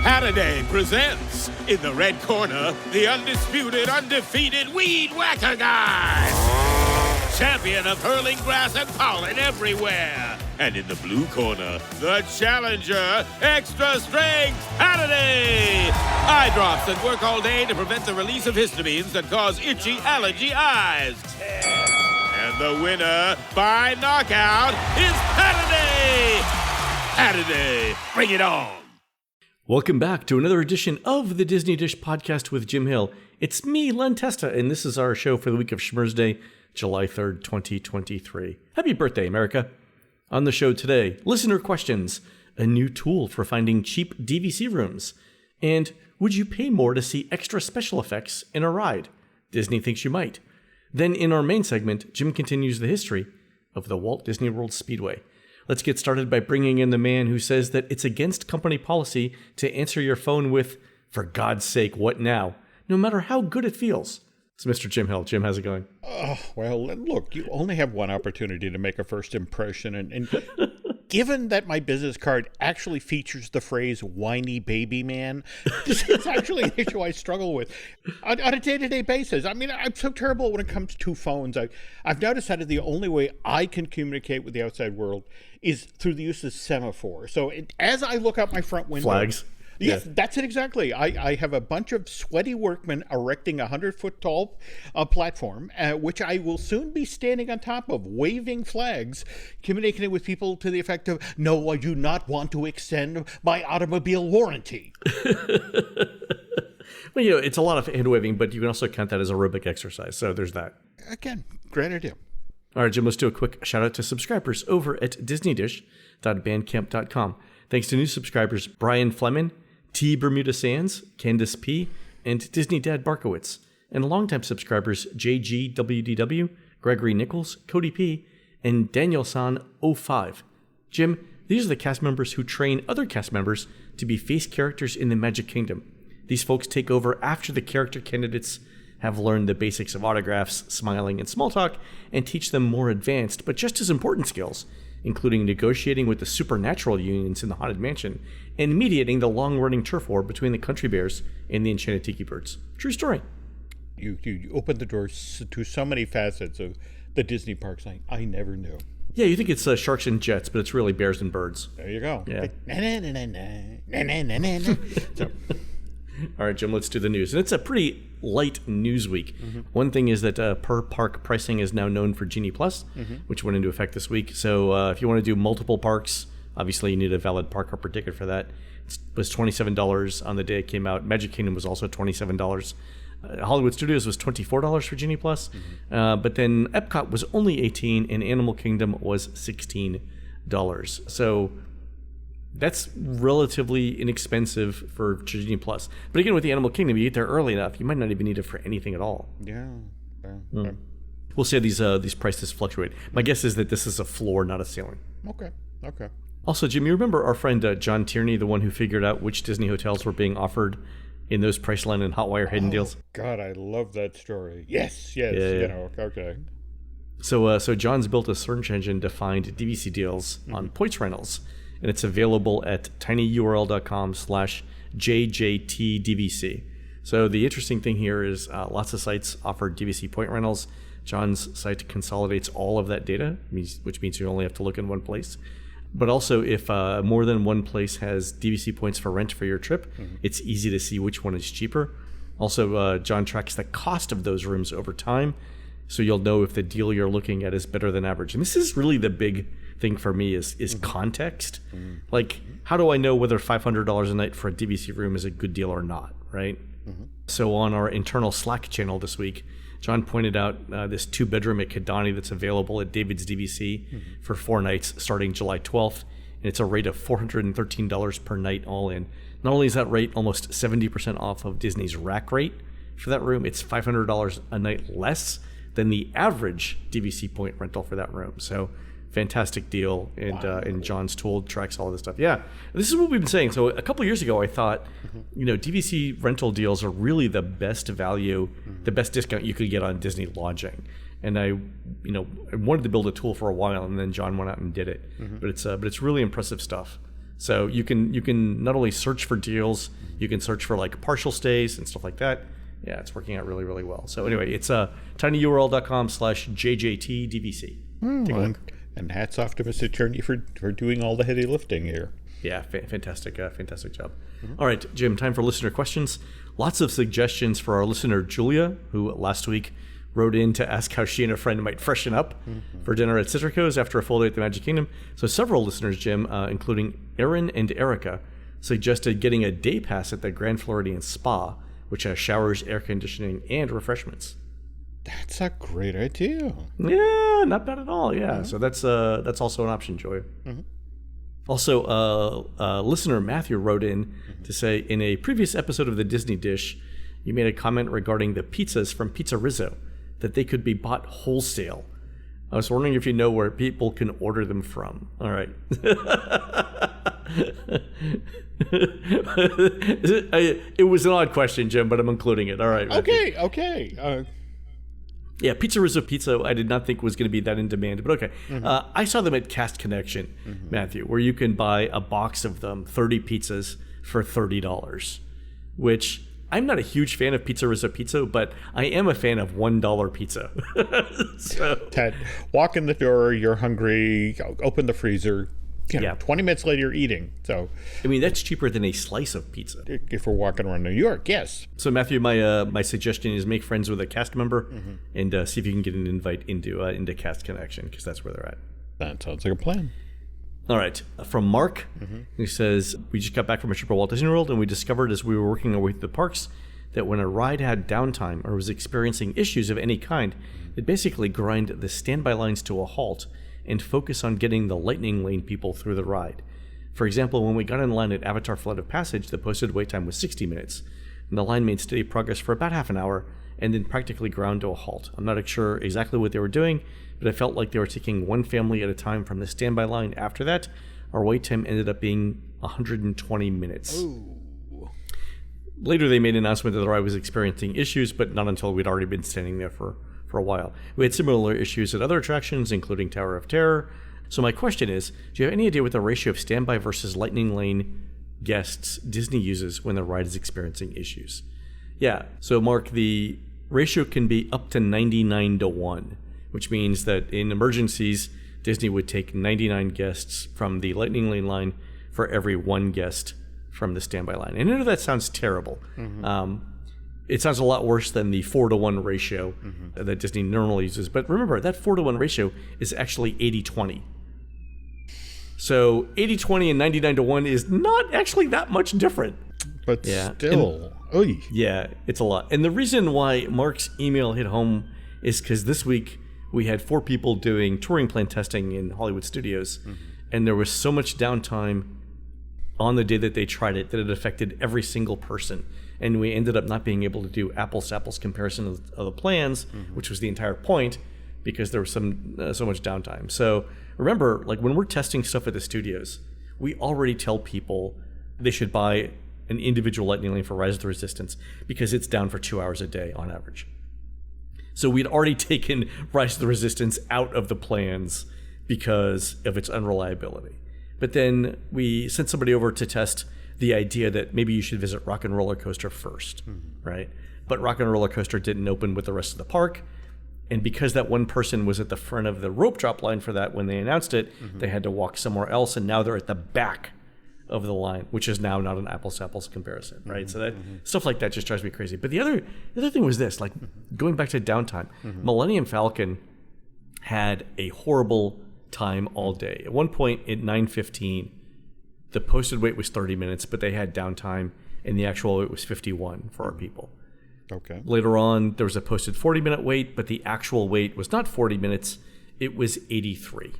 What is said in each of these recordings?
Holiday presents, in the red corner, the undisputed, undefeated Weed Whacker Guy. Champion of hurling grass and pollen everywhere. And in the blue corner, the challenger, extra strength Holiday. Eye drops that work all day to prevent the release of histamines that cause itchy allergy eyes. And the winner by knockout is Holiday. Holiday, bring it on. Welcome back to another edition of the Disney Dish Podcast with Jim Hill. It's me, Len Testa, and this is our show for the week of Schmurz Day, July 3rd, 2023. Happy birthday, America. On the show today, listener questions, a new tool for finding cheap DVC rooms, and would you pay more to see extra special effects in a ride? Disney thinks you might. Then in our main segment, Jim continues the history of the Walt Disney World Speedway. Let's get started by bringing in the man who says that it's against company policy to answer your phone with, "For God's sake, what now?" no matter how good it feels. It's Mr. Jim Hill. Jim, how's it going? Oh, well, look, you only have one opportunity to make a first impression. And given that my business card actually features the phrase whiny baby man, this is actually an issue I struggle with on a day-to-day basis. I mean, I'm so terrible when it comes to phones. I've now decided the only way I can communicate with the outside world is through the use of semaphore. So as I look out my front window... Flags. Yes, that's it exactly. I have a bunch of sweaty workmen erecting a 100-foot tall platform, which I will soon be standing on top of, waving flags, communicating with people to the effect of, "No, I do not want to extend my automobile warranty." Well, it's a lot of hand waving, but you can also count that as aerobic exercise. So there's that. Again, great idea. All right, Jim, let's do a quick shout out to subscribers over at disneydish.bandcamp.com. Thanks to new subscribers Brian Fleming, T. Bermuda Sands, Candace P., and Disney Dad Barkowitz, and longtime subscribers JGWDW, Gregory Nichols, Cody P., and Daniel San 05. Jim, these are the cast members who train other cast members to be face characters in the Magic Kingdom. These folks take over after the character candidates have learned the basics of autographs, smiling, and small talk, and teach them more advanced but just as important skills, including negotiating with the supernatural unions in the Haunted Mansion and mediating the long-running turf war between the Country Bears and the Enchanted Tiki Birds. True story. You opened the doors to so many facets of the Disney parks I never knew. Yeah, you think it's sharks and jets, but it's really bears and birds. There you go. Yeah. So, all right, Jim, let's do the news. And it's a pretty light news week. Mm-hmm. One thing is that per park pricing is now known for Genie Plus, which went into effect this week. So if you want to do multiple parks, obviously you need a valid park hopper ticket for that. It was $27 on the day it came out. Magic Kingdom was also $27. Hollywood Studios was $24 for Genie Plus. But then Epcot was only $18 and Animal Kingdom was $16. So that's relatively inexpensive for Genie Plus. But again, with the Animal Kingdom, you get there early enough, you might not even need it for anything at all. Yeah. We'll say these prices fluctuate. My guess is that this is a floor, not a ceiling. Okay. Also, Jim, you remember our friend John Tierney, the one who figured out which Disney hotels were being offered in those Priceline and Hotwire hidden deals? God, I love that story. Yes. Yeah. Okay. So John's built a search engine to find DVC deals on points rentals. And it's available at tinyurl.com/JJTDVC. So the interesting thing here is lots of sites offer DVC point rentals. John's site consolidates all of that data, which means you only have to look in one place. But also, if more than one place has DVC points for rent for your trip, it's easy to see which one is cheaper. Also, John tracks the cost of those rooms over time, so you'll know if the deal you're looking at is better than average. And this is really the big thing for me is context. Like, how do I know whether $500 a night for a DVC room is a good deal or not, right? So on our internal Slack channel this week, John pointed out this 2-bedroom at Kidani that's available at David's DVC for 4 nights starting July 12th. And it's a rate of $413 per night all in. Not only is that rate almost 70% off of Disney's rack rate for that room, it's $500 a night less than the average DVC point rental for that room. So fantastic deal, and John's tool tracks all of this stuff. Yeah, this is what we've been saying. So a couple of years ago, I thought, DVC rental deals are really the best value, the best discount you could get on Disney lodging. And I wanted to build a tool for a while, and then John went out and did it. But it's really impressive stuff. So you can not only search for deals, you can search for like partial stays and stuff like that. Yeah, it's working out really, really well. So anyway, it's tinyurl.com/JJTDVC. Take a look. And hats off to Mr. Cherney for doing all the heavy lifting here. Yeah, fantastic job. All right, Jim, time for listener questions. Lots of suggestions for our listener, Julia, who last week wrote in to ask how she and a friend might freshen up for dinner at Citrico's after a full day at the Magic Kingdom. So several listeners, Jim, including Aaron and Erica, suggested getting a day pass at the Grand Floridian Spa, which has showers, air conditioning, and refreshments. That's a great idea. Yeah, not bad at all. Yeah, so that's also an option, Joy. Also, listener Matthew wrote in to say, in a previous episode of the Disney Dish, you made a comment regarding the pizzas from Pizza Rizzo, that they could be bought wholesale. I was wondering if you know where people can order them from. All right. It was an odd question, Jim, but I'm including it. All right. Matthew. Okay. Yeah, Pizza Rizzo Pizza, I did not think was going to be that in demand, but okay. I saw them at Cast Connection, Matthew, where you can buy a box of them, 30 pizzas for $30, which I'm not a huge fan of Pizza Rizzo Pizza, but I am a fan of $1 pizza. So, Ted, walk in the door, you're hungry, open the freezer. 20 minutes later, you're eating. So, I mean, that's cheaper than a slice of pizza. If we're walking around New York, yes. So, Matthew, my suggestion is make friends with a cast member and see if you can get an invite into Cast Connection, because that's where they're at. That sounds like a plan. All right. From Mark, who says, we just got back from a trip at Walt Disney World, and we discovered as we were working our way through the parks that when a ride had downtime or was experiencing issues of any kind, it basically grind the standby lines to a halt and focus on getting the lightning lane people through the ride. For example, when we got in line at Avatar Flight of Passage, the posted wait time was 60 minutes, and the line made steady progress for about half an hour and then practically ground to a halt. I'm not sure exactly what they were doing, but it felt like they were taking one family at a time from the standby line. After that, our wait time ended up being 120 minutes. Ooh. Later, they made an announcement that the ride was experiencing issues, but not until we'd already been standing there for a while. We had similar issues at other attractions, including Tower of Terror. So my question is, do you have any idea what the ratio of standby versus lightning lane guests Disney uses when the ride is experiencing issues? Yeah, so Mark, the ratio can be up to 99-1, which means that in emergencies, Disney would take 99 guests from the lightning lane line for every one guest from the standby line. And I know that sounds terrible. It sounds a lot worse than the 4-to-1 ratio that Disney normally uses. But remember, that 4-to-1 ratio is actually 80-20. So 80-20 and 99-1 is not actually that much different. But still, yeah, it's a lot. And the reason why Mark's email hit home is because this week we had 4 people doing touring plan testing in Hollywood Studios, and there was so much downtime on the day that they tried it that it affected every single person. And we ended up not being able to do apples-to-apples comparison of the plans, which was the entire point, because there was so much downtime. So remember, like when we're testing stuff at the studios, we already tell people they should buy an individual lightning lane for Rise of the Resistance because it's down for 2 hours a day on average. So we'd already taken Rise of the Resistance out of the plans because of its unreliability. But then we sent somebody over to test the idea that maybe you should visit Rock and Roller Coaster first, right? But Rock and Roller Coaster didn't open with the rest of the park. And because that one person was at the front of the rope drop line for that when they announced it, they had to walk somewhere else. And now they're at the back of the line, which is now not an apples-to-apples comparison, right? So that stuff like that just drives me crazy. But the other thing was this, like going back to downtime, Millennium Falcon had a horrible time all day. At one point at 9:15, the posted wait was 30 minutes, but they had downtime, and the actual wait was 51 for our people. Okay. Later on, there was a posted 40-minute wait, but the actual wait was not 40 minutes; it was 83.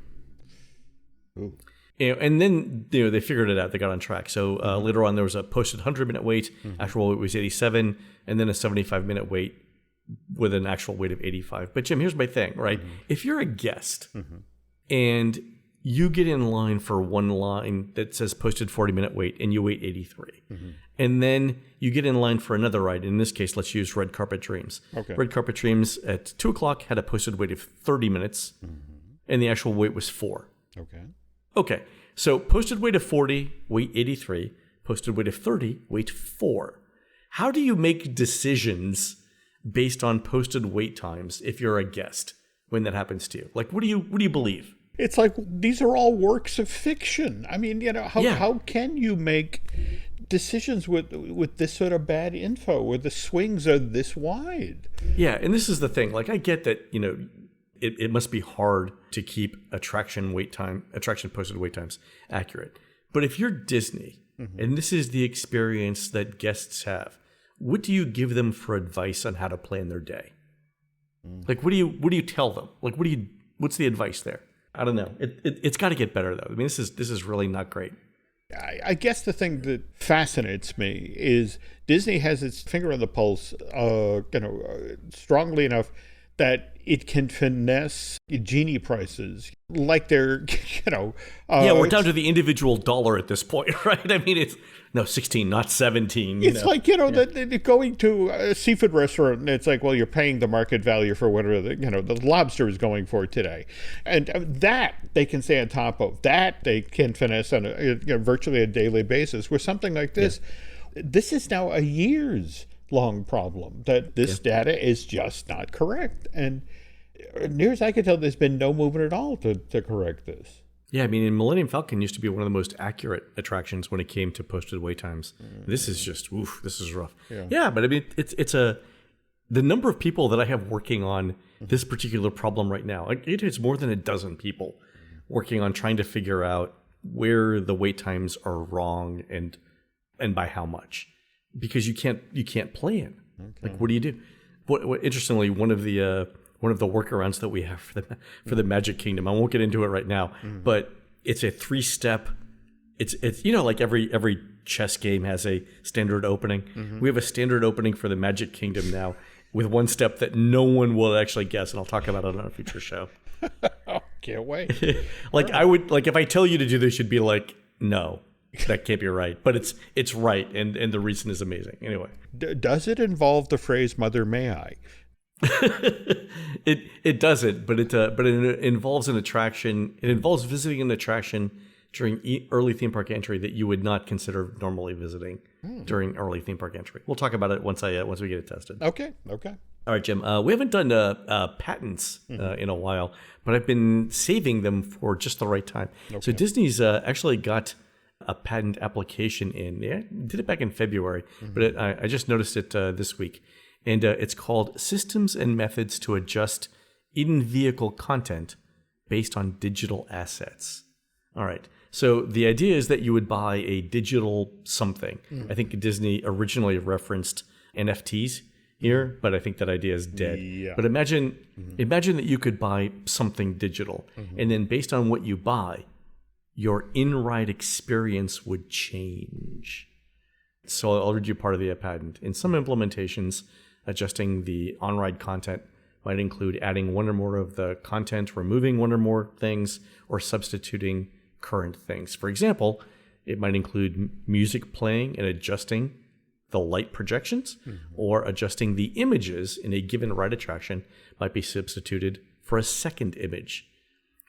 Ooh. And then they figured it out; they got on track. So later on, there was a posted 100-minute wait. Actual wait was 87, and then a 75-minute wait with an actual wait of 85. But Jim, here's my thing, right? If you're a guest and you get in line for one line that says posted 40-minute wait and you wait 83. And then you get in line for another ride. In this case, let's use Red Carpet Dreams. Okay. Red Carpet Dreams at 2 o'clock had a posted wait of 30 minutes and the actual wait was 4. Okay. Okay. So posted weight of 40, weight 83. Posted weight of 30, weight 4. How do you make decisions based on posted wait times if you're a guest when that happens to you? Like, what do you believe? It's like these are all works of fiction. I mean, how can you make decisions with this sort of bad info where the swings are this wide? Yeah, and this is the thing. Like, I get that, it must be hard to keep attraction posted wait times accurate. But if you're Disney, and this is the experience that guests have, what do you give them for advice on how to plan their day? Like, what do you tell them? Like, what's the advice there? I don't know. It's got to get better though. I mean, this is really not great. I guess the thing that fascinates me is Disney has its finger on the pulse, strongly enough that it can finesse Genie prices like they're, we're down to the individual dollar at this point, right? I mean, it's 16, not 17. It's like, going to a seafood restaurant and it's like, well, you're paying the market value for whatever the lobster is going for today. And that they can stay on top of. That they can finesse on virtually a daily basis. Where something like this, this is now a year's long problem that this data is just not correct. And near as I can tell, there's been no movement at all to correct this. Yeah, I mean, Millennium Falcon used to be one of the most accurate attractions when it came to posted wait times. This is just, this is rough. Yeah, but I mean, the number of people that I have working on this particular problem right now, it's more than a dozen people working on trying to figure out where the wait times are wrong and by how much, because you can't plan. Okay. Like, what do you do? What interestingly, one of the workarounds that we have for the Magic Kingdom, I won't get into it right now, but it's a 3-step. It's like every chess game has a standard opening. We have a standard opening for the Magic Kingdom now with one step that no one will actually guess, and I'll talk about it on a future show. Oh, can't wait. I would if I tell you to do this, you'd be like, no, that can't be right. But it's right, and the reason is amazing. Anyway, does it involve the phrase "Mother, may I"? It doesn't, but it involves an attraction. It involves visiting an attraction during early theme park entry that you would not consider normally visiting during early theme park entry. We'll talk about it once we get it tested. Okay. All right, Jim. We haven't done patents in a while, but I've been saving them for just the right time. Okay. So Disney's actually got a patent application in. Yeah, did it back in February, but I just noticed it this week. And it's called Systems and Methods to Adjust In-Vehicle Content Based on Digital Assets. All right. So the idea is that you would buy a digital something. I think Disney originally referenced NFTs here, but I think that idea is dead. Yeah. But imagine that you could buy something digital, and then based on what you buy, your in-ride experience would change. So I'll read you part of the patent. In some implementations, adjusting the on-ride content might include adding one or more of the content, removing one or more things, or substituting current things. For example, it might include music playing and adjusting the light projections, or adjusting the images in a given ride attraction might be substituted for a second image.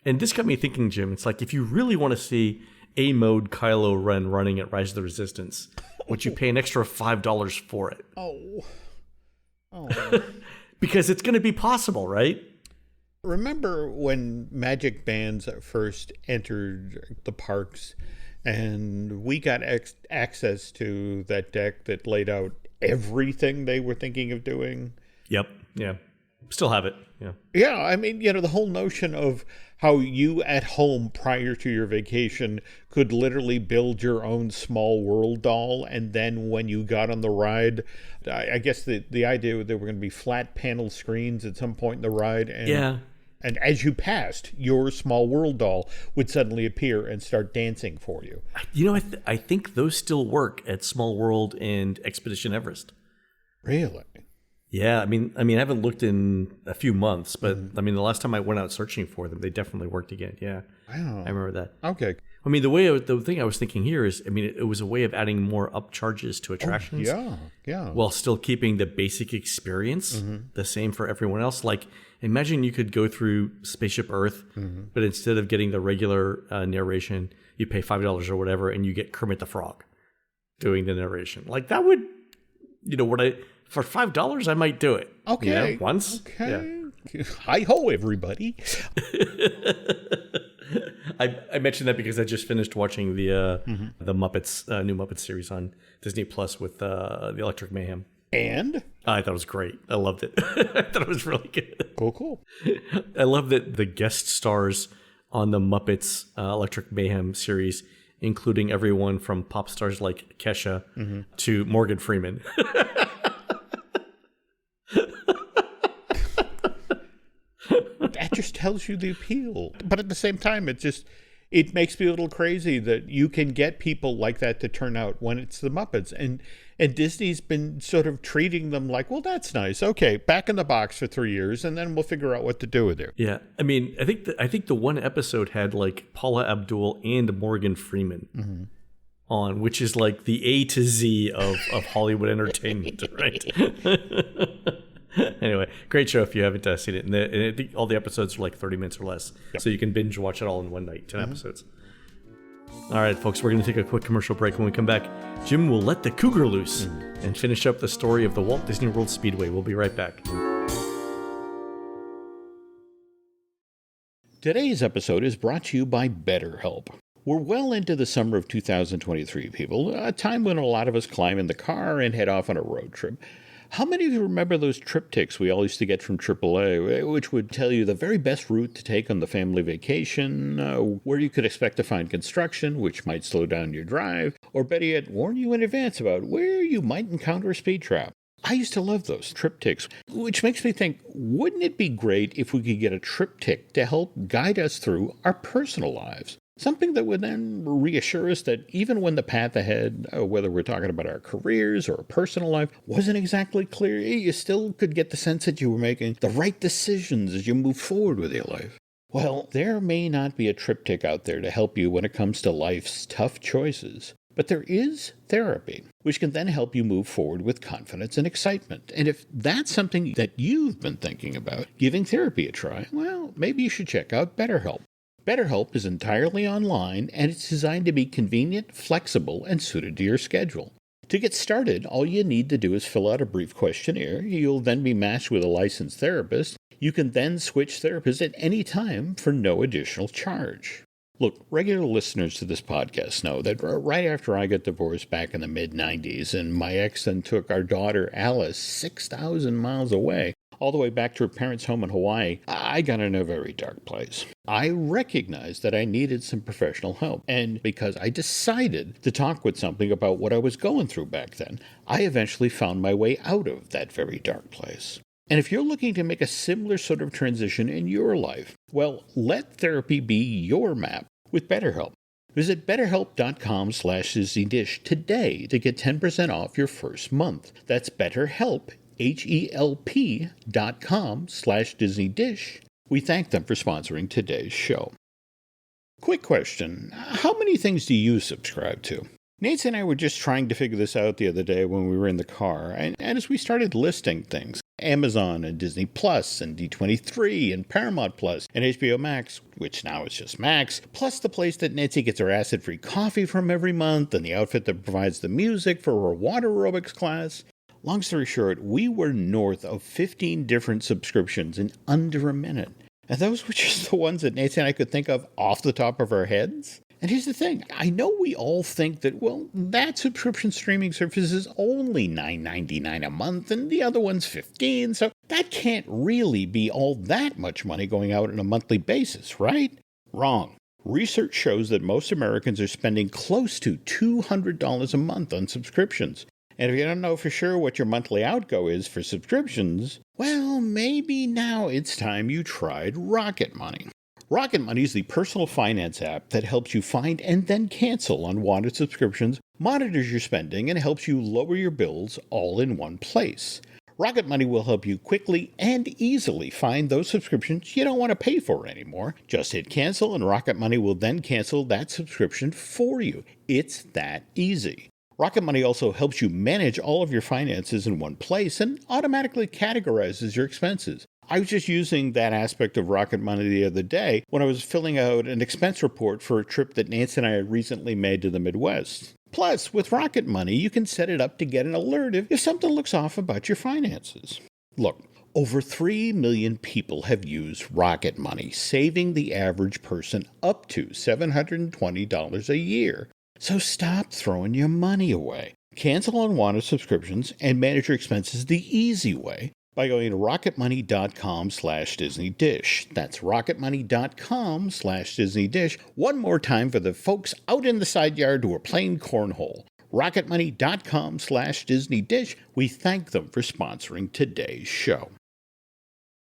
And this got me thinking, Jim, it's like if you really want to see A-mode Kylo Ren running at Rise of the Resistance, would you pay an extra $5 for it? Oh. Because it's going to be possible, right? Remember when Magic Bands first entered the parks and we got access to that deck that laid out everything they were thinking of doing? Yep. Yeah. Still have it. Yeah. Yeah. I mean, the whole notion of how you at home prior to your vacation could literally build your own small world doll. And then when you got on the ride, I guess the idea that there were going to be flat panel screens at some point in the ride. And, and as you passed, your small world doll would suddenly appear and start dancing for you. I think those still work at Small World and Expedition Everest. Really? Yeah, I mean, I haven't looked in a few months, but I mean, the last time I went out searching for them, they definitely worked again. Yeah, I remember that. Okay. I mean, the thing I was thinking here is, I mean, it was a way of adding more upcharges to attractions. Yeah. While still keeping the basic experience the same for everyone else. Like, imagine you could go through Spaceship Earth, but instead of getting the regular narration, you pay $5 or whatever, and you get Kermit the Frog doing the narration. Like that would, for $5 I might do it. Okay. Once. Okay. Yeah. Hi-ho, everybody. I mentioned that because I just finished watching the Muppets new Muppets series on Disney Plus with the Electric Mayhem. And? I thought it was great. I loved it. I thought it was really good. Cool. I love that the guest stars on the Muppets Electric Mayhem series, including everyone from pop stars like Kesha to Morgan Freeman. That just tells you the appeal. But at the same time, it makes me a little crazy that you can get people like that to turn out when it's the Muppets. And Disney's been sort of treating them like, well, that's nice. Okay, back in the box for 3 years, and then we'll figure out what to do with it. Yeah, I mean, I think the one episode had like Paula Abdul and Morgan Freeman on, which is like the A to Z of Hollywood entertainment, right? Anyway, great show if you haven't seen it. And I think all the episodes are like 30 minutes or less. Yep. So you can binge watch it all in one night, 10 episodes. All right, folks, we're going to take a quick commercial break. When we come back, Jim will let the cougar loose and finish up the story of the Walt Disney World Speedway. We'll be right back. Today's episode is brought to you by BetterHelp. We're well into the summer of 2023, people, a time when a lot of us climb in the car and head off on a road trip. How many of you remember those triptychs we all used to get from AAA, which would tell you the very best route to take on the family vacation, where you could expect to find construction, which might slow down your drive, or better yet, warn you in advance about where you might encounter a speed trap? I used to love those triptychs, which makes me think, wouldn't it be great if we could get a triptych to help guide us through our personal lives? Something that would then reassure us that even when the path ahead, whether we're talking about our careers or a personal life, wasn't exactly clear, you still could get the sense that you were making the right decisions as you move forward with your life. Well, there may not be a triptych out there to help you when it comes to life's tough choices, but there is therapy, which can then help you move forward with confidence and excitement. And if that's something that you've been thinking about, giving therapy a try, well, maybe you should check out BetterHelp. BetterHelp is entirely online, and it's designed to be convenient, flexible, and suited to your schedule. To get started, all you need to do is fill out a brief questionnaire. You'll then be matched with a licensed therapist. You can then switch therapists at any time for no additional charge. Look, regular listeners to this podcast know that right after I got divorced back in the mid-90s, and my ex then took our daughter Alice 6,000 miles away, all the way back to her parents' home in Hawaii, I got in a very dark place. I recognized that I needed some professional help, and because I decided to talk with something about what I was going through back then, I eventually found my way out of that very dark place. And if you're looking to make a similar sort of transition in your life, well, let therapy be your map with BetterHelp. Visit betterhelp.com/DisneyDish today to get 10% off your first month. That's BetterHelp, HELP.com/DisneyDish. We thank them for sponsoring today's show. Quick question. How many things do you subscribe to? Nancy and I were just trying to figure this out the other day when we were in the car, and as we started listing things, Amazon and Disney Plus and D23 and Paramount Plus and HBO Max, which now is just Max, plus the place that Nancy gets her acid-free coffee from every month and the outfit that provides the music for her water aerobics class. Long story short, we were north of 15 different subscriptions in under a minute. And those were just the ones that Nancy and I could think of off the top of our heads. And here's the thing. I know we all think that, well, that subscription streaming service is only $9.99 a month and the other one's $15, so that can't really be all that much money going out on a monthly basis, right? Wrong. Research shows that most Americans are spending close to $200 a month on subscriptions. And if you don't know for sure what your monthly outgo is for subscriptions, well, maybe now it's time you tried Rocket Money. Rocket Money is the personal finance app that helps you find and then cancel unwanted subscriptions, monitors your spending, and helps you lower your bills all in one place. Rocket Money will help you quickly and easily find those subscriptions you don't want to pay for anymore. Just hit cancel, and Rocket Money will then cancel that subscription for you. It's that easy. Rocket Money also helps you manage all of your finances in one place and automatically categorizes your expenses. I was just using that aspect of Rocket Money the other day when I was filling out an expense report for a trip that Nancy and I had recently made to the Midwest. Plus, with Rocket Money, you can set it up to get an alert if something looks off about your finances. Look, over 3 million people have used Rocket Money, saving the average person up to $720 a year. So stop throwing your money away. Cancel unwanted subscriptions and manage your expenses the easy way by going to rocketmoney.com/DisneyDish. That's rocketmoney.com/DisneyDish. One more time for the folks out in the side yard who are playing cornhole. rocketmoney.com/DisneyDish. We thank them for sponsoring today's show.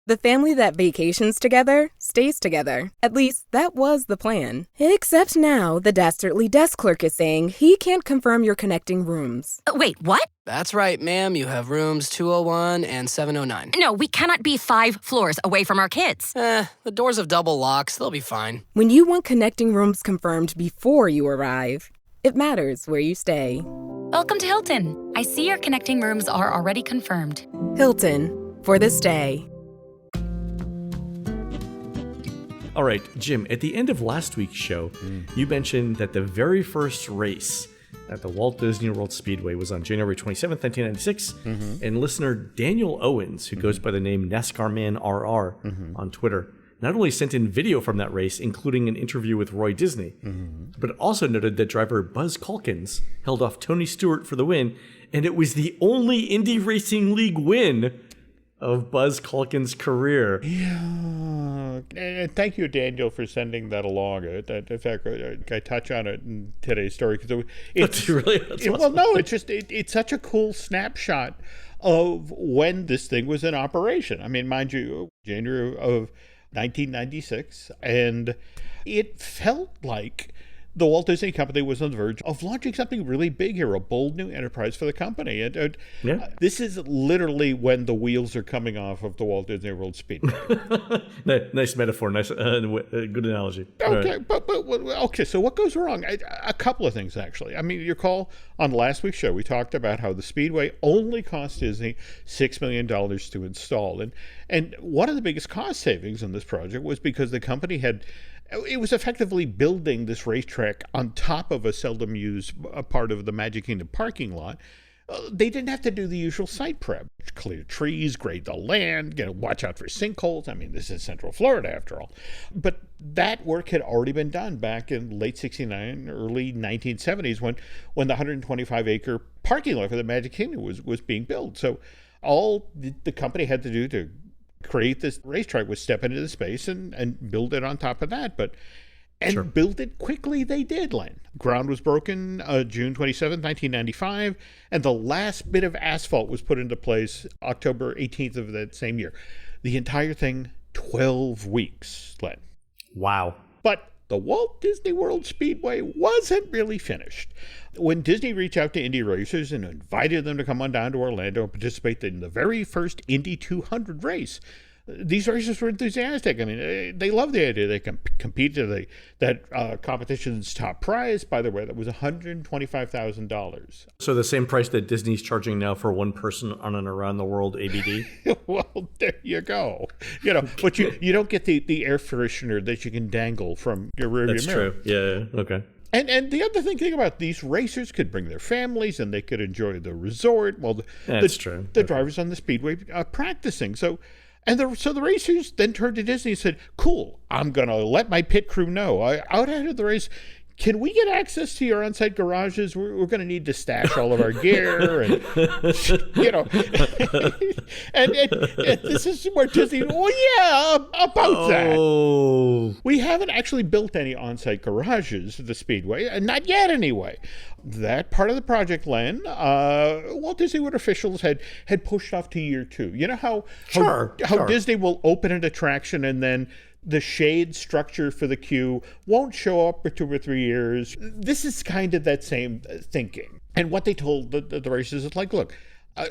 The family that vacations together stays together. At least, that was the plan. Except now, the Dastardly desk clerk is saying he can't confirm your connecting rooms. Wait, what? That's right, ma'am. You have rooms 201 and 709. No, we cannot be 5 floors away from our kids. The doors have double locks. They'll be fine. When you want connecting rooms confirmed before you arrive, it matters where you stay. Welcome to Hilton. I see your connecting rooms are already confirmed. Hilton, for the stay. All right, Jim, at the end of last week's show, you mentioned that the very first race at the Walt Disney World Speedway was on January 27th, 1996, and listener Daniel Owens, who goes by the name NASCARManRR on Twitter, not only sent in video from that race, including an interview with Roy Disney, but also noted that driver Buzz Calkins held off Tony Stewart for the win, and it was the only Indy Racing League win of Buzz Calkins' career. Yeah. And thank you, Daniel, for sending that along. In fact, I touch on it in today's story because it's it's such a cool snapshot of when this thing was in operation. I mean, mind you, January of 1996, and it felt like the Walt Disney Company was on the verge of launching something really big here, a bold new enterprise for the company. This is literally when the wheels are coming off of the Walt Disney World Speedway. Nice metaphor, nice, good analogy. Okay, but okay. So what goes wrong? A couple of things, actually. I mean, you recall on last week's show we talked about how the Speedway only cost Disney $6 million to install, and one of the biggest cost savings in this project was because the company it was effectively building this racetrack on top of a seldom used part of the Magic Kingdom parking lot. They didn't have to do the usual site prep, clear trees, grade the land, watch out for sinkholes. I mean, this is Central Florida after all. But that work had already been done back in late 69, early 1970s when the 125-acre parking lot for the Magic Kingdom was being built. So all the company had to do to create this racetrack was step into the space and build it on top of that. Build it quickly they did, Len. Ground was broken June 27, 1995, and the last bit of asphalt was put into place October 18th of that same year. The entire thing, 12 weeks, Len. Wow. But the Walt Disney World Speedway wasn't really finished. When Disney reached out to Indy racers and invited them to come on down to Orlando and participate in the very first Indy 200 race, these racers were enthusiastic. I mean, they loved the idea. They competed to that competition's top prize, by the way, that was $125,000. So the same price that Disney's charging now for one person on an around the world ABD? Well, there you go. But you don't get the air freshener that you can dangle from your rearview mirror. That's true. Yeah. Okay. And the other thing about these racers could bring their families and they could enjoy the resort while the drivers on the Speedway practicing. So the racers then turned to Disney and said, cool, I'm going to let my pit crew know. Out of the race, can we get access to your on-site garages? We're going to need to stash all of our gear. And, and this is where Disney, about that. We haven't actually built any on-site garages at the Speedway, not yet anyway. That part of the project, Len, Walt Disney World officials had pushed off to year 2. You know how Disney will open an attraction and then the shade structure for the queue won't show up for 2 or 3 years. This is kind of that same thinking. And what they told the racers is like, look,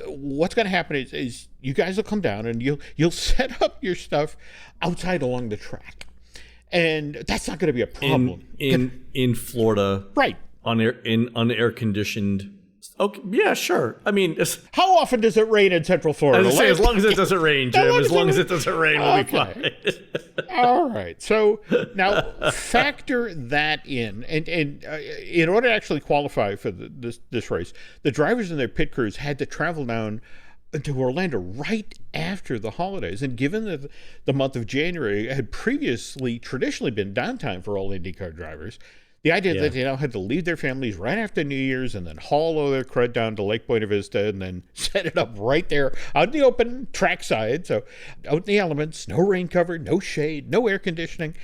what's going to happen is you guys will come down and you'll set up your stuff outside along the track. And that's not going to be a problem. In Florida. Right. In unair conditioned Okay, yeah, sure. I mean, How often does it rain in Central Florida? as long as it doesn't rain, Jim. As long as it doesn't rain, we'll be fine. All right. So now factor that in, and in order to actually qualify for this race, the drivers and their pit crews had to travel down to Orlando right after the holidays. And given that the month of January had previously traditionally been downtime for all IndyCar drivers, the idea that they now had to leave their families right after New Year's and then haul all their crud down to Lake Buena Vista and then set it up right there out in the open trackside. So out in the elements, no rain cover, no shade, no air conditioning.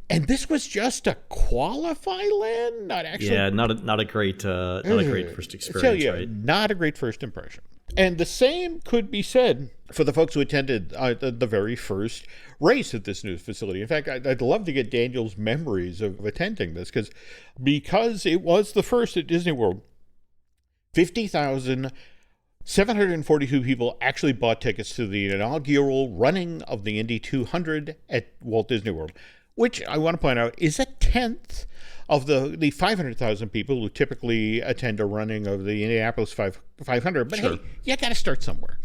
And this was just to qualify, Len? Not actually. Yeah, not a great first experience, right? Not a great first impression. And the same could be said for the folks who attended the very first race at this new facility. In fact, I'd love to get Daniel's memories of attending this because it was the first at Disney World. 50,742 people actually bought tickets to the inaugural running of the Indy 200 at Walt Disney World, which I want to point out is a tenth of the 500,000 people who typically attend a running of the Indianapolis 500. But hey, you got to start somewhere.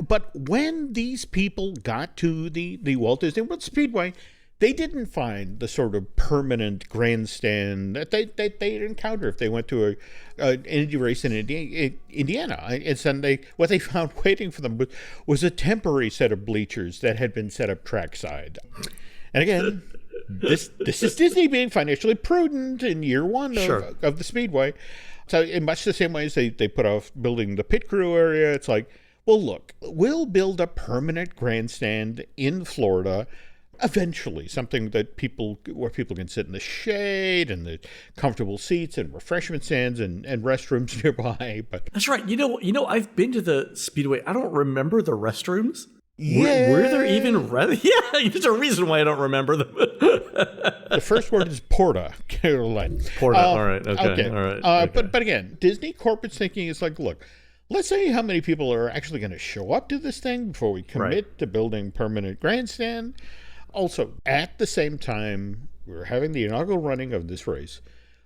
But when these people got to the Walt Disney World Speedway, they didn't find the sort of permanent grandstand that they'd encounter if they went to an Indy race in Indiana. And what they found waiting for them was a temporary set of bleachers that had been set up trackside. And again, this is Disney being financially prudent in year one of the Speedway. So in much the same way as they put off building the pit crew area, it's like, well, look, we'll build a permanent grandstand in Florida eventually, something where people can sit in the shade and the comfortable seats and refreshment stands and restrooms nearby. But that's right. You know, I've been to the Speedway. I don't remember the restrooms. Yeah. Were there even Yeah, there's a reason why I don't remember them. The first word is Porta, Caroline. Porta, all right, okay. All right. Okay. But again, Disney corporate thinking is like, look, let's see how many people are actually going to show up to this thing before we commit to building permanent grandstand. Also, at the same time, we're having the inaugural running of this race.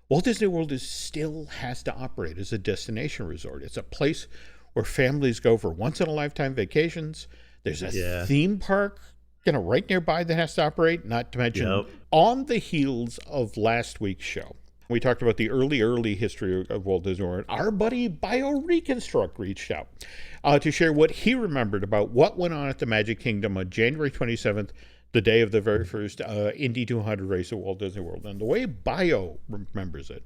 Walt Disney World still has to operate as a destination resort. It's a place where families go for once-in-a-lifetime vacations. There's a theme park, right nearby that has to operate, not to mention on the heels of last week's show. We talked about the early history of Walt Disney World. Our buddy BioReconstruct reached out to share what he remembered about what went on at the Magic Kingdom on January 27th, the day of the very first Indy 200 race at Walt Disney World. And the way Bio remembers it,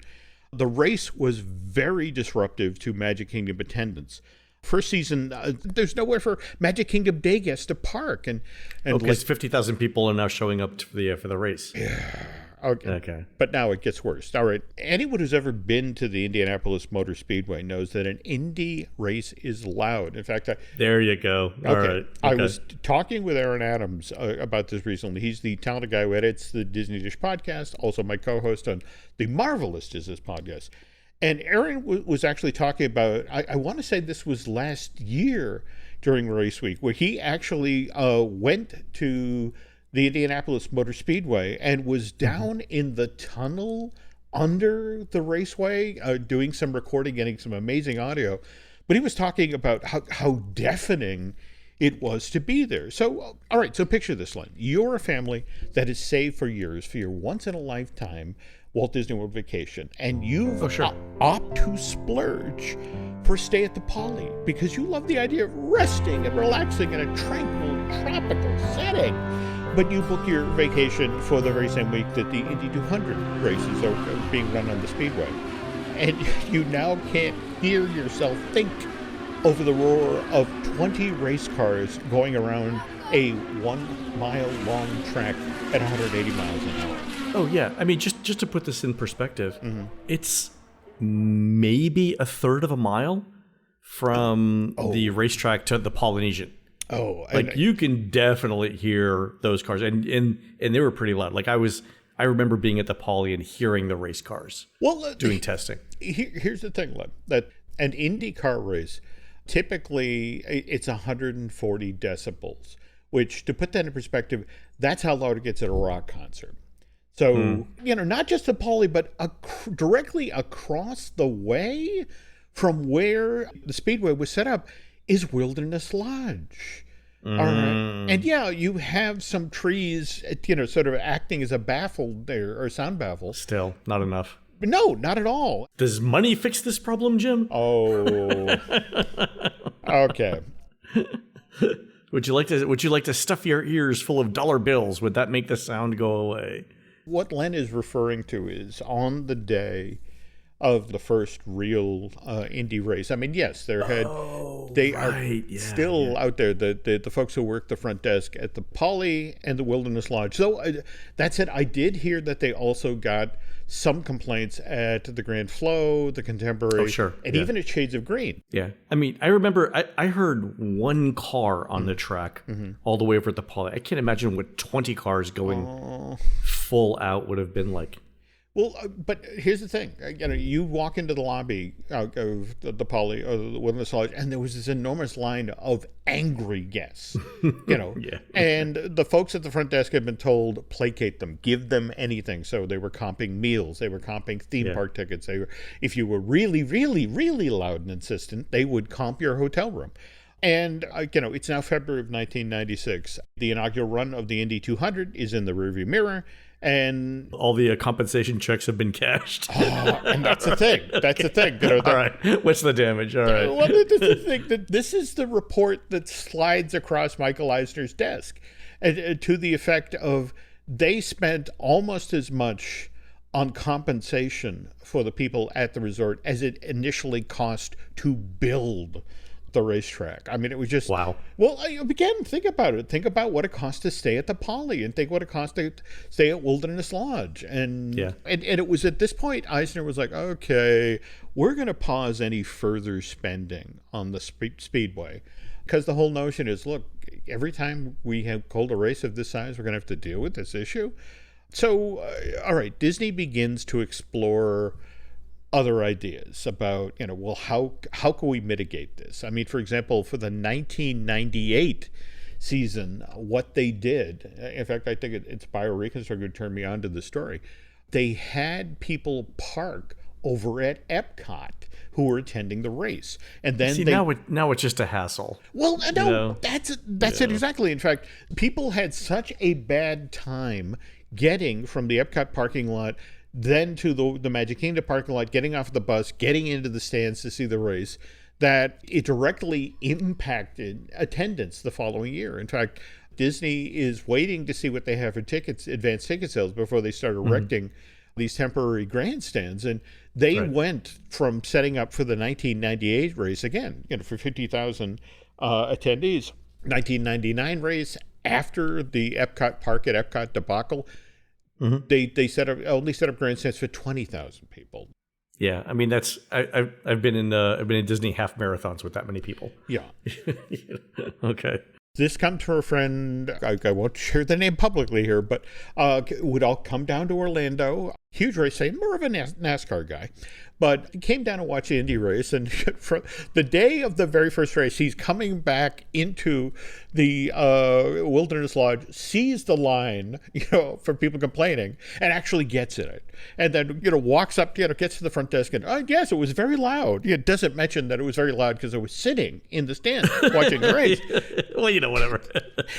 the race was very disruptive to Magic Kingdom attendance. First season, there's nowhere for Magic Kingdom day guests to park, and because 50,000 people are now showing up for the race. Yeah. Okay. But now it gets worse. All right. Anyone who's ever been to the Indianapolis Motor Speedway knows that an Indy race is loud. In fact, there you go. All right. Okay. I was talking with Aaron Adams about this recently. He's the talented guy who edits the Disney Dish podcast, also my co-host on the Marvelous Disney podcast. And Aaron was actually talking about, I want to say this was last year during race week, where he actually went to the Indianapolis Motor Speedway and was down in the tunnel under the raceway, doing some recording, getting some amazing audio. But he was talking about how deafening it was to be there. So, all right, so picture this, Len. You're a family that has saved for years for your once-in-a-lifetime Walt Disney World vacation, and you've opt to splurge for a stay at the Poly because you love the idea of resting and relaxing in a tranquil, tropical setting. But you book your vacation for the very same week that the Indy 200 races are being run on the Speedway. And you now can't hear yourself think over the roar of 20 race cars going around a 1 mile long track at 180 miles an hour. Oh, yeah. I mean, just to put this in perspective, it's maybe a third of a mile from the racetrack to the Polynesian. Oh, like you can definitely hear those cars, and they were pretty loud. Like I remember being at the Poly and hearing the race cars doing testing. Here's the thing, Len, that an IndyCar race, typically it's 140 decibels, which, to put that in perspective, that's how loud it gets at a rock concert. So, not just the Poly, but directly across the way from where the Speedway was set up is Wilderness Lodge. All right. And yeah, you have some trees, sort of acting as a baffle there, or sound baffle. Still, not enough. No, not at all. Does money fix this problem, Jim? Oh. Okay. Would you like to stuff your ears full of dollar bills? Would that make the sound go away? What Len is referring to is on the day of the first real Indy race. I mean, yes, they are still out there. The folks who work the front desk at the Poly and the Wilderness Lodge. So that said, I did hear that they also got some complaints at the Grand Flow, the Contemporary, and even at Shades of Green. Yeah. I mean, I remember I heard one car on the track all the way over at the Poly. I can't imagine what 20 cars going full out would have been like. Well, but here's the thing. You walk into the lobby of the Poly or the Wilderness Lodge, and there was this enormous line of angry guests, And the folks at the front desk had been told, placate them, give them anything. So they were comping meals. They were comping theme park tickets. If you were really, really, really loud and insistent, they would comp your hotel room. And, it's now February of 1996. The inaugural run of the Indy 200 is in the rearview mirror. And all the compensation checks have been cashed. And that's the thing. All right. What's the damage? All right. Well, the thing that this is the report that slides across Michael Eisner's desk, to the effect of they spent almost as much on compensation for the people at the resort as it initially cost to build the racetrack. I mean, it was just wow. Well, again, think about it. Think about what it cost to stay at the Poly, and think what it cost to stay at Wilderness Lodge. And it was at this point Eisner was like, okay, we're going to pause any further spending on the Speedway, because the whole notion is, look, every time we have hold a race of this size, we're going to have to deal with this issue. So, all right, Disney begins to explore other ideas about, how can we mitigate this? I mean, for example, for the 1998 season, what they did, in fact, I think it's BioReconstruct who turned me on to the story. They had people park over at Epcot who were attending the race. And then now it's just a hassle. Well, no, that's it exactly. In fact, people had such a bad time getting from the Epcot parking lot then to the Magic Kingdom parking lot, getting off the bus, getting into the stands to see the race, that it directly impacted attendance the following year. In fact, Disney is waiting to see what they have for tickets, advanced ticket sales, before they start erecting these temporary grandstands. And they went from setting up for the 1998 race, again, for 50,000 attendees, 1999 race, after the Epcot Park at Epcot debacle, they only set up grandstands for 20,000 people. Yeah, I mean I've been in Disney half marathons with that many people. Yeah. Okay. This comes from a friend, I won't share the name publicly here, but would all come down to Orlando. Huge race fan, more of a NASCAR guy, but came down to watch the Indy race. And from the day of the very first race, he's coming back into the Wilderness Lodge, sees the line, for people complaining, and actually gets in it. And then, walks up, gets to the front desk and, yes, it was very loud. It doesn't mention that it was very loud because I was sitting in the stand watching the race. Well, whatever.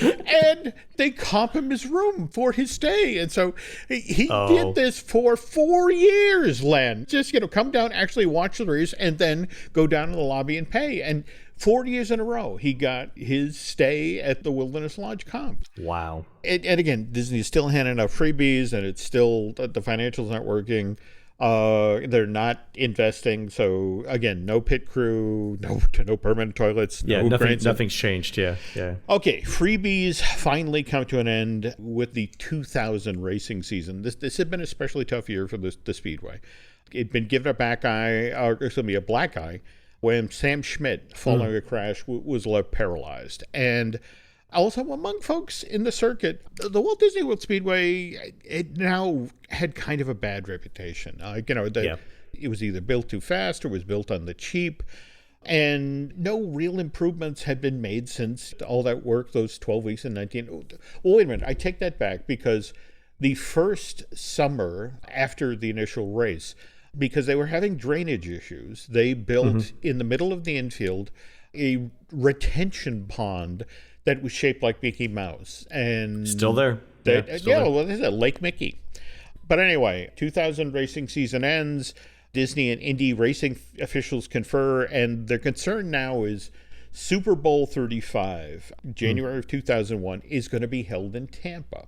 And they comp him his room for his stay. And so he did this for 4 years, Len. Just, come down, actually watch the race, and then go down to the lobby and pay. And 4 years in a row, he got his stay at the Wilderness Lodge comp. Wow. And again, Disney's still handing out freebies, and it's still, the financials aren't working. They're not investing. So again, no pit crew, no permanent toilets. Yeah, nothing's changed. Yeah. Okay, freebies finally come to an end with the 2000 racing season. This had been an especially tough year for the Speedway. It'd been given a black eye when Sam Schmidt, following a crash, was left paralyzed. And also among folks in the circuit, the Walt Disney World Speedway, it now had kind of a bad reputation. It was either built too fast or was built on the cheap. And no real improvements had been made since all that work, those 12 weeks in 19... Well, wait a minute, I take that back, because the first summer after the initial race, because they were having drainage issues. They built in the middle of the infield a retention pond that was shaped like Mickey Mouse. And Still there. well, there. this is Lake Mickey. But anyway, 2000 racing season ends. Disney and Indy racing officials confer, and their concern now is Super Bowl 35, January of 2001, is going to be held in Tampa.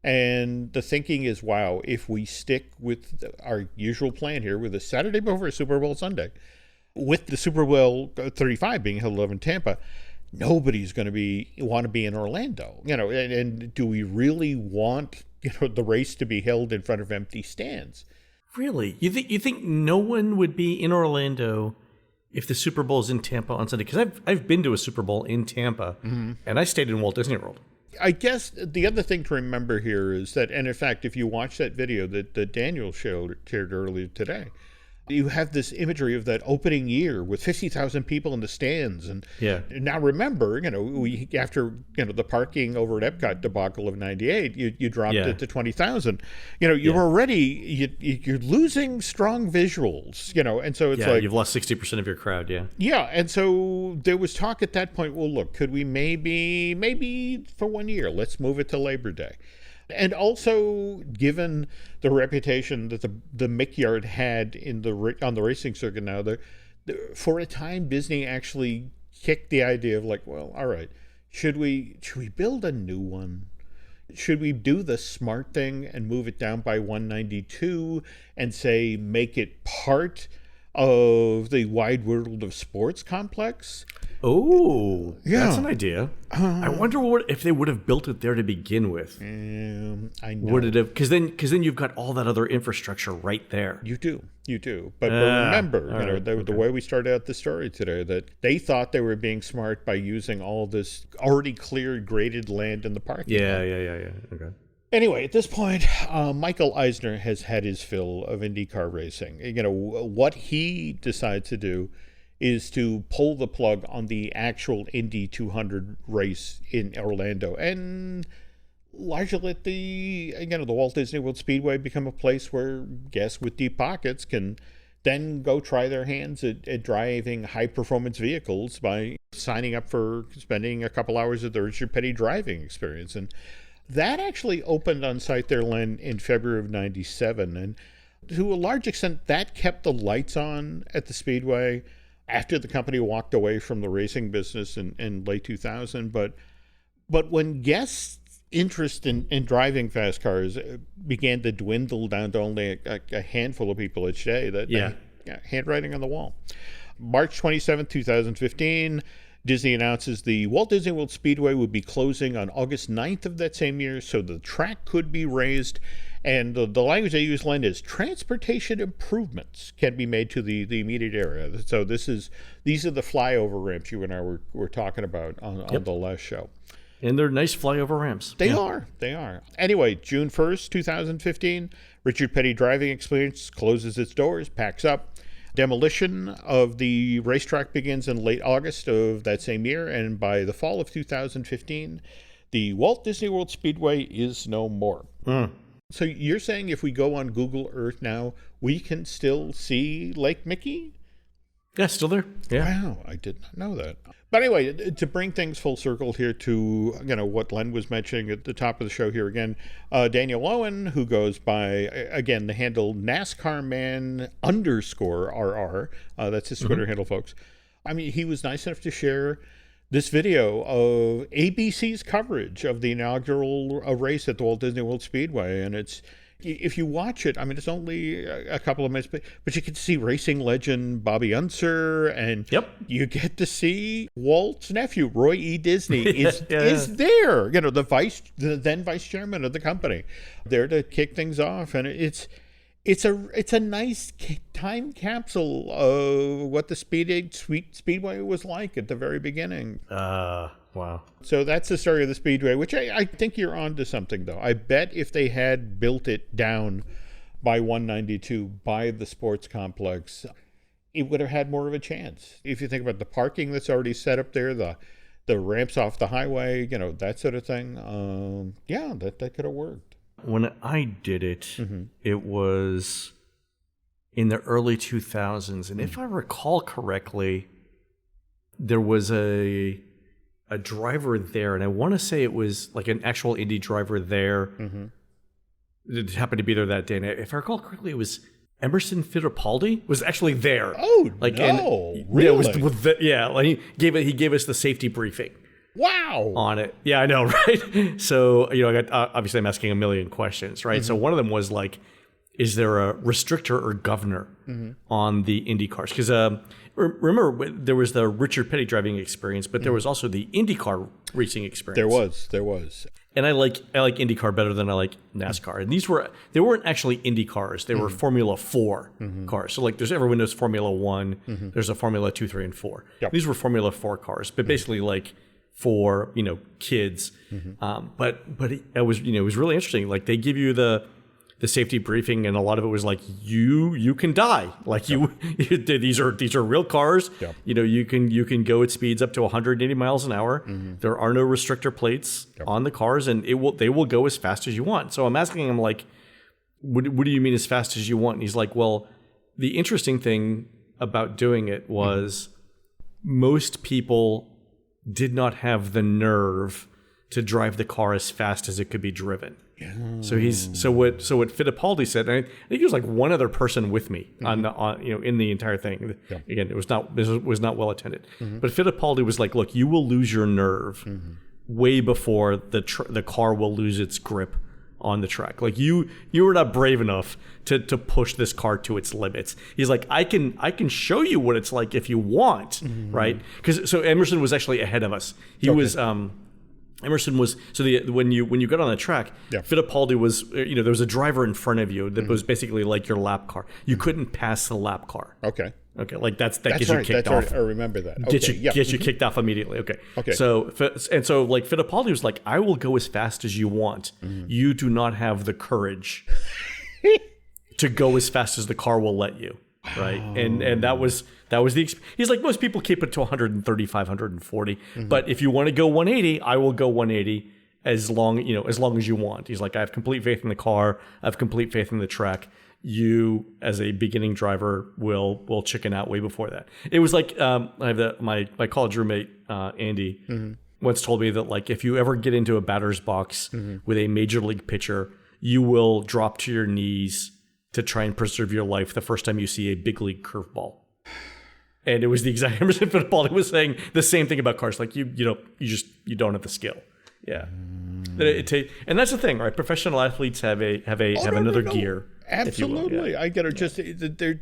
And the thinking is, wow, if we stick with our usual plan here with a Saturday before Super Bowl Sunday, with the Super Bowl 35 being held in Tampa, nobody's going to want to be in Orlando. And do we really want the race to be held in front of empty stands? Really? You think no one would be in Orlando if the Super Bowl is in Tampa on Sunday? Because I've been to a Super Bowl in Tampa, and I stayed in Walt Disney World. I guess the other thing to remember here is that, and in fact, if you watch that video that Daniel shared earlier today, you have this imagery of that opening year with 50,000 people in the stands. And now remember, we after the parking over at Epcot debacle of 98, you dropped it to 20,000. You're already, you're losing strong visuals, and so it's like... you've lost 60% of your crowd, Yeah, and so there was talk at that point, well, look, could we maybe for 1 year, let's move it to Labor Day. And also, given the reputation that the Mick Yard had on the racing circuit now, for a time Disney actually kicked the idea of like, well, all right, should we build a new one? Should we do the smart thing and move it down by 192 and say make it part of the Wide World of Sports complex? Oh, that's an idea. I wonder if they would have built it there to begin with. I know. Would it have? Because then you've got all that other infrastructure right there. You do. But remember, the way we started out the story today, that they thought they were being smart by using all this already cleared, graded land in the parking lot. Yeah. Okay. Anyway, at this point, Michael Eisner has had his fill of IndyCar racing. What he decides to do is to pull the plug on the actual Indy 200 race in Orlando, and largely let the Walt Disney World Speedway become a place where guests with deep pockets can then go try their hands at driving high-performance vehicles by signing up for spending a couple hours at the Richard Petty driving experience. And that actually opened on site there, Len, in February of 97. And to a large extent, that kept the lights on at the Speedway after the company walked away from the racing business in late 2000. But when guests' interest in driving fast cars began to dwindle down to only a handful of people each day, handwriting on the wall. March 27, 2015, Disney announces the Walt Disney World Speedway would be closing on August 9th of that same year, so the track could be raised. And the language they use, Len, is transportation improvements can be made to the immediate area. So these are the flyover ramps you and I were talking about on the last show. And they're nice flyover ramps. They are. Anyway, June 1st, 2015, Richard Petty Driving Experience closes its doors, packs up. Demolition of the racetrack begins in late August of that same year, and by the fall of 2015, the Walt Disney World Speedway is no more. So you're saying if we go on Google Earth now, we can still see Lake Mickey? Yeah, still there. Yeah. Wow, I did not know that. But anyway, to bring things full circle here to what Len was mentioning at the top of the show here again, Daniel Owen, who goes by again the handle NASCARman_RR, that's his Twitter handle, folks. I mean, he was nice enough to share this video of ABC's coverage of the inaugural race at the Walt Disney World Speedway, and if you watch it, I mean, it's only a couple of minutes, but you can see racing legend Bobby Unser, and you get to see Walt's nephew, Roy E. Disney, is there. The then vice chairman of the company, there to kick things off, and it's a nice time capsule of what the Speedway was like at the very beginning. Wow. So that's the story of the Speedway, which I think you're on to something, though. I bet if they had built it down by 192, by the sports complex, it would have had more of a chance. If you think about the parking that's already set up there, the ramps off the highway, that sort of thing, that could have worked. When I did it, it was in the early 2000s. And if I recall correctly, there was a driver there, and I want to say it was like an actual Indy driver there. It happened to be there that day. And if I recall correctly, it was Emerson Fittipaldi was actually there. Oh, like, no, and, really? Yeah, it was with like he gave us the safety briefing. Wow. On it. Yeah, I know, right? So, I got, obviously I'm asking a million questions, right? So one of them was like, is there a restrictor or governor on the Indy cars? Because remember, there was the Richard Petty driving experience, but there was also the IndyCar racing experience. There was. And I like IndyCar better than I like NASCAR. And they weren't actually Indy cars. They were Formula 4 cars. So like everyone knows Formula 1. There's a Formula 2, 3, and 4. Yep. These were Formula 4 cars, but basically like for, kids. But it was, it was really interesting. Like they give you the safety briefing, and a lot of it was like, you can die. Like these are real cars. Yep. You can go at speeds up to 180 miles an hour. There are no restrictor plates on the cars, and they will go as fast as you want. So I'm asking him like, what do you mean as fast as you want? And he's like, well, the interesting thing about doing it was most people did not have the nerve to drive the car as fast as it could be driven. So what Fittipaldi said, and I think he was like one other person with me in the entire thing. Again, it was not well attended. But Fittipaldi was like, look, you will lose your nerve way before the car will lose its grip on the track. Like you were not brave enough to push this car to its limits. He's like, I can show you what it's like if you want, right? Because Emerson was actually ahead of us. He was Emerson was when you got on the track, Fittipaldi was there was a driver in front of you that was basically like your lap car. You couldn't pass the lap car. Okay, like that gets you kicked off. Right. I remember that. Get you kicked off immediately. Okay. So like Fittipaldi was like, I will go as fast as you want. You do not have the courage to go as fast as the car will let you. Right. And that was he's like, most people keep it to 135, 140. But if you want to go 180, I will go 180 as long as you want. He's like, I have complete faith in the car. I have complete faith in the track. You, as a beginning driver, will chicken out way before that. It was like, I have my college roommate, Andy, once told me that like, if you ever get into a batter's box with a major league pitcher, you will drop to your knees to try and preserve your life the first time you see a big league curveball. And it was the exact Emerson Fittipaldi was saying the same thing about cars. Like you don't have the skill. Yeah. And that's the thing, right? Professional athletes have another gear. Absolutely. I get it. There's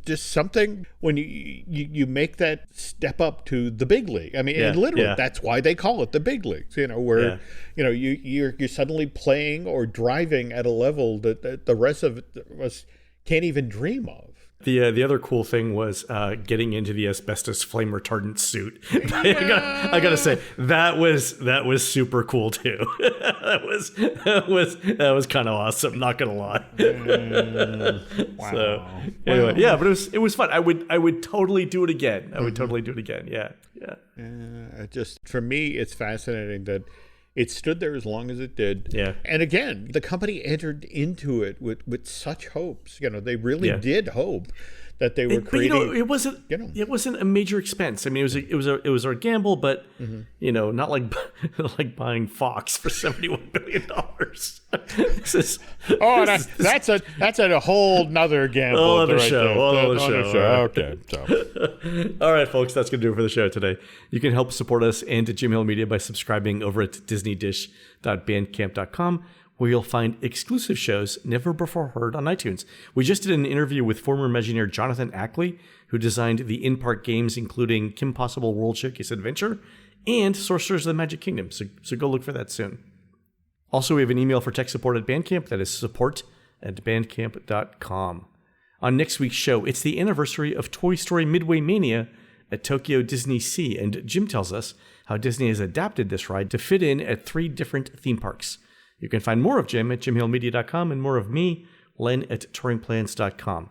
just something when you make that step up to the big league. I mean, and literally that's why they call it the big leagues, where you're suddenly playing or driving at a level that the rest of us can't even dream of. The other cool thing was getting into the asbestos flame retardant suit. I gotta say that was super cool too. that was kind of awesome. Not gonna lie. Wow. So anyway, yeah, but it was fun. I would totally do it again. I would totally do it again. Yeah. Just for me, it's fascinating that it stood there as long as it did. Yeah. And again, the company entered into it with such hopes. they really did hope that they were creating. But it wasn't a major expense. I mean, it was a gamble, but not like buying Fox for $71 billion. That's a whole nother gamble. Whole other show. Okay. So. All right, folks, that's going to do it for the show today. You can help support us and Jim Hill Media by subscribing over at disneydish.bandcamp.com, where you'll find exclusive shows never before heard on iTunes. We just did an interview with former Imagineer Jonathan Ackley, who designed the in-park games, including Kim Possible World Showcase Adventure and Sorcerers of the Magic Kingdom. So go look for that soon. Also, we have an email for tech support at Bandcamp. That is support@bandcamp.com. On next week's show, it's the anniversary of Toy Story Midway Mania at Tokyo Disney Sea, and Jim tells us how Disney has adapted this ride to fit in at 3 different theme parks. You can find more of Jim at jimhillmedia.com and more of me, Len, at touringplans.com.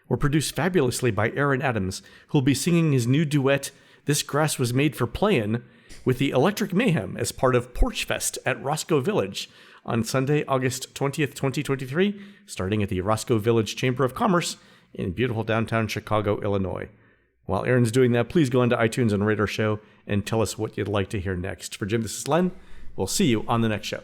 We're produced fabulously by Aaron Adams, who'll be singing his new duet, This Grass Was Made for Playin', with the Electric Mayhem as part of Porch Fest at Roscoe Village on Sunday, August 20th, 2023, starting at the Roscoe Village Chamber of Commerce in beautiful downtown Chicago, Illinois. While Aaron's doing that, please go into iTunes and rate our show and tell us what you'd like to hear next. For Jim, this is Len. We'll see you on the next show.